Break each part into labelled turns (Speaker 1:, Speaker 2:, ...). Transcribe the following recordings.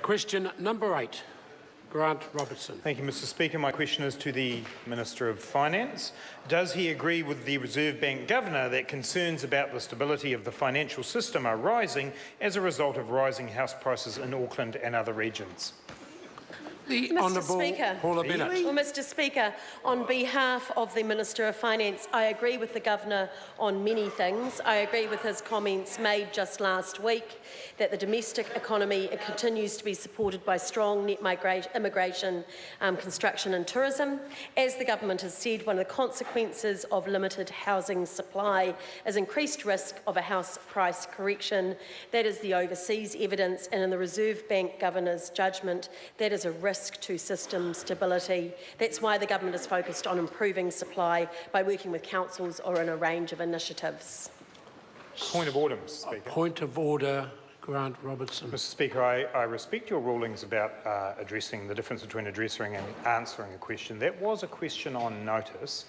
Speaker 1: Question number 8. Grant Robertson.
Speaker 2: Thank you, Mr Speaker. My question is to the Minister of Finance. Does he agree with the Reserve Bank Governor that concerns about the stability of the financial system are rising as a result of rising house prices in Auckland and other regions?
Speaker 1: The Honourable Paula Bennett.
Speaker 3: Well, Mr Speaker, on behalf of the Minister of Finance, I agree with the Governor on many things. I agree with his comments made just last week that the domestic economy continues to be supported by strong net immigration, construction and tourism. As the Government has said, one of the consequences of limited housing supply is increased risk of a house price correction. That is the overseas evidence, and in the Reserve Bank Governor's judgment, that is a risk to system stability. That's why the Government is focused on improving supply by working with councils or in a range of initiatives.
Speaker 2: Point of order, Mr Speaker.
Speaker 1: Point of order, Grant Robertson.
Speaker 2: Mr Speaker, I respect your rulings about addressing the difference between addressing and answering a question. That was a question on notice.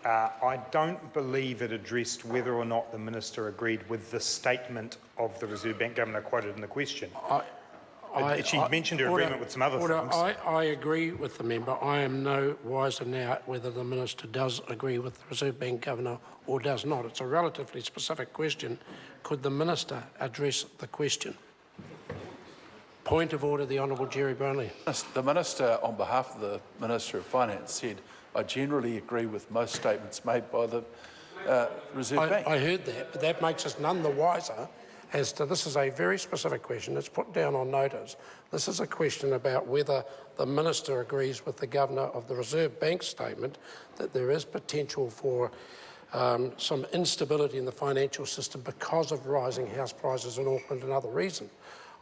Speaker 2: I don't believe it addressed whether or not the Minister agreed with the statement of the Reserve Bank Governor quoted in the question. She mentioned her agreement with some other things.
Speaker 1: I agree with the member. I am no wiser now whether the Minister does agree with the Reserve Bank Governor or does not. It's a relatively specific question. Could the Minister address the question? Point of order, the Honourable Jerry Brownlee.
Speaker 4: The Minister, on behalf of the Minister of Finance, said, I generally agree with most statements made by the Reserve Bank.
Speaker 1: I heard that, but that makes us none the wiser as to this is a very specific question. It's put down on notice. This is a question about whether the Minister agrees with the Governor of the Reserve Bank statement that there is potential for some instability in the financial system because of rising house prices in Auckland and other reasons.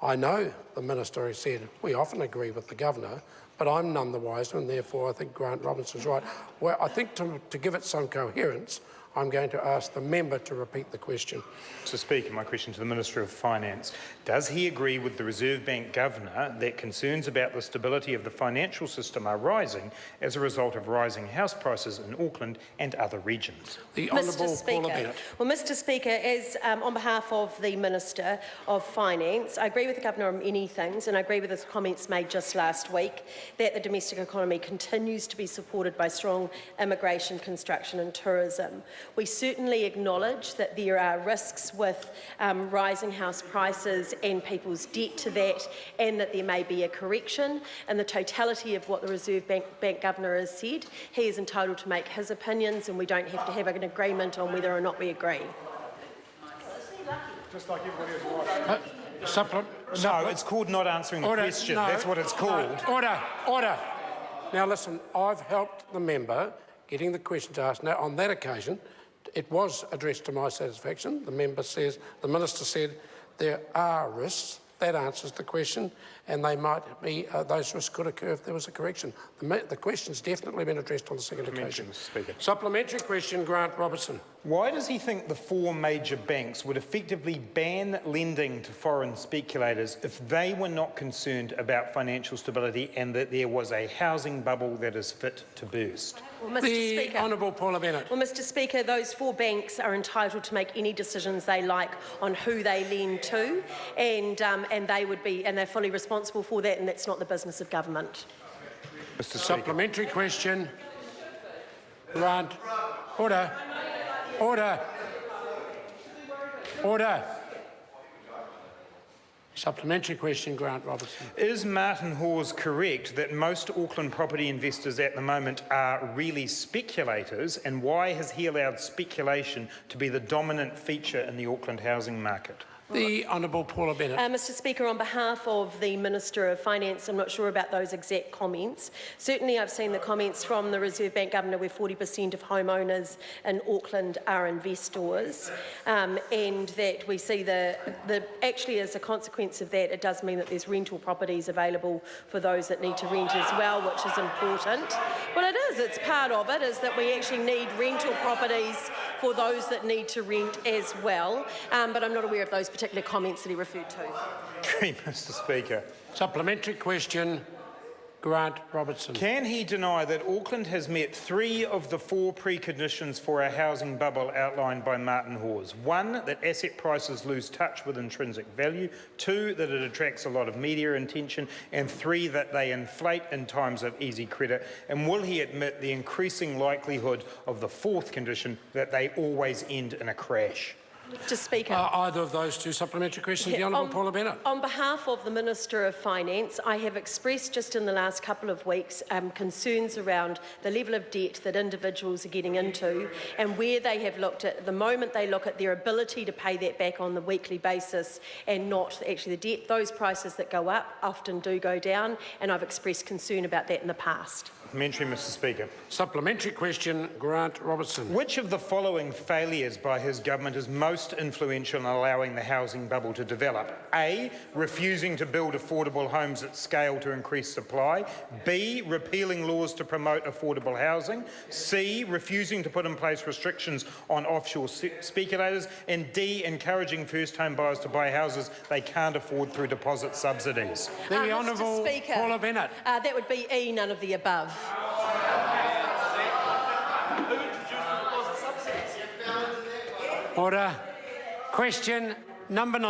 Speaker 1: I know the Minister has said we often agree with the Governor, but I'm none the wiser, and therefore I think Grant Robertson's right. Well, I think to give it some coherence, I'm going to ask the member to repeat the question.
Speaker 2: Mr Speaker, my question to the Minister of Finance. Does he agree with the Reserve Bank Governor that concerns about the stability of the financial system are rising as a result of rising house prices in Auckland and other regions?
Speaker 1: The Honourable Paula Bennett.
Speaker 3: Well, Mr Speaker, as on behalf of the Minister of Finance, I agree with the Governor on many things, and I agree with his comments made just last week that the domestic economy continues to be supported by strong immigration, construction and tourism. We certainly acknowledge that there are risks with rising house prices and people's debt to that, and that there may be a correction. And the totality of what the Reserve Bank Governor has said, he is entitled to make his opinions, and we don't have to have an agreement on whether or not we agree.
Speaker 2: Just like everybody else.
Speaker 1: No,
Speaker 2: it's called not answering the question. No, that's what it's called.
Speaker 1: Order. Now listen, I've helped the member getting the questions asked. Now, on that occasion, it was addressed to my satisfaction. The Minister said there are risks. That answers the question, and they might be, those risks could occur if there was a correction. The question's definitely been addressed on the second occasion.
Speaker 2: Mr Speaker.
Speaker 1: Supplementary question, Grant Robertson.
Speaker 2: Why does he think the 4 major banks would effectively ban lending to foreign speculators if they were not concerned about financial stability and that there was a housing bubble that is fit to burst?
Speaker 3: Well, Mr. Speaker,
Speaker 1: Honourable Paula Bennett.
Speaker 3: Well, Mr Speaker, those 4 banks are entitled to make any decisions they like on who they lend to, and they're fully responsible for that, and that's not the business of government.
Speaker 2: Mr.
Speaker 1: Supplementary question. Grant. Order. Supplementary question, Grant Robertson.
Speaker 2: Is Martin Hawes correct that most Auckland property investors at the moment are really speculators, and why has he allowed speculation to be the dominant feature in the Auckland housing market?
Speaker 1: The Honourable Paula Bennett.
Speaker 3: Mr Speaker, on behalf of the Minister of Finance, I'm not sure about those exact comments. Certainly I've seen the comments from the Reserve Bank Governor where 40% of homeowners in Auckland are investors, and that we see actually as a consequence of that, it does mean that there's rental properties available for those that need to rent as well, which is important. Well, it is. It's part of it, is that we actually need rental properties for those that need to rent as well, but I'm not aware of those particular comments that he referred to.
Speaker 2: Mr Speaker.
Speaker 1: Supplementary question, Grant Robertson.
Speaker 2: Can he deny that Auckland has met 3 of the 4 preconditions for a housing bubble outlined by Martin Hawes? 1, that asset prices lose touch with intrinsic value. 2, that it attracts a lot of media attention. And 3, that they inflate in times of easy credit. And will he admit the increasing likelihood of the 4th condition, that they always end in a crash?
Speaker 3: Mr Speaker.
Speaker 1: Either of those two supplementary questions, the Honourable Paula Bennett.
Speaker 3: On behalf of the Minister of Finance, I have expressed just in the last couple of weeks concerns around the level of debt that individuals are getting into, and where they have looked at the moment they look at their ability to pay that back on the weekly basis and not actually the debt. Those prices that go up often do go down, and I've expressed concern about that in the past.
Speaker 2: Supplementary, Mr Speaker.
Speaker 1: Supplementary question, Grant Robertson.
Speaker 2: Which of the following failures by his government is most influential in allowing the housing bubble to develop? A, refusing to build affordable homes at scale to increase supply. B, repealing laws to promote affordable housing. C, refusing to put in place restrictions on offshore speculators. And D, encouraging first home buyers to buy houses they can't afford through deposit subsidies.
Speaker 1: The Honourable Paula Bennett.
Speaker 3: That would be E, none of the above.
Speaker 1: Order. Question number 9.